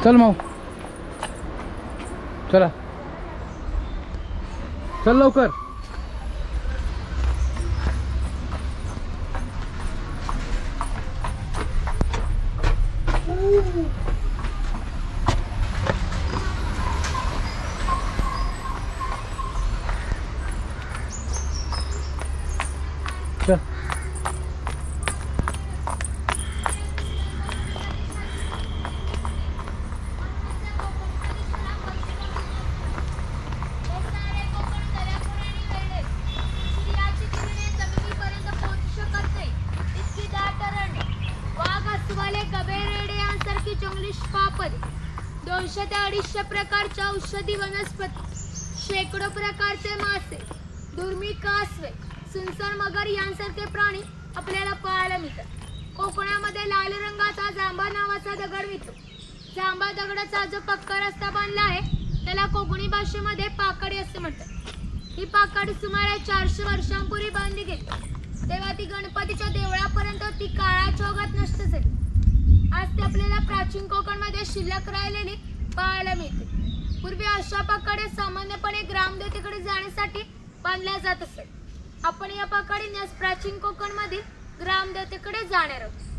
चल माऊ, चला चल लवकर. चल. जंगली पापद 200 ते 250 प्रकारच्या औषधी वनस्पती, शेकडो प्रकारचे मासे, दुर्मिळ कासवे, सुनसर, मगर यांसारखे प्राणी आपल्याला पाहायला मिळतात. कोकणामध्ये लाल रंगाचा जांभा नावाचा दगड मिळतो. जांभा दगडाचा जो पक्का रस्ता बांधला आहे त्याला कोकणी भाषेमध्ये पाकडी असे म्हणतात. ही पाकडी सुमारे 400 वर्षांपूर्वी बांधली गेली, तेव्हा ती गणपतीच्या देवळापर्यंत ती काळाच्या ओघात नष्ट झाली. आज ते आपल्याला प्राचीन कोकणमध्ये शिल्लक राहिलेली पाहायला मिळते. पूर्वी अशा पाकड्या सामान्यपणे ग्रामदेवतेकडे जाण्यासाठी बांधल्या जात असत. आपण या पाकडीने प्राचीन कोकणमधील ग्रामदेवतेकडे जाणार आहोत.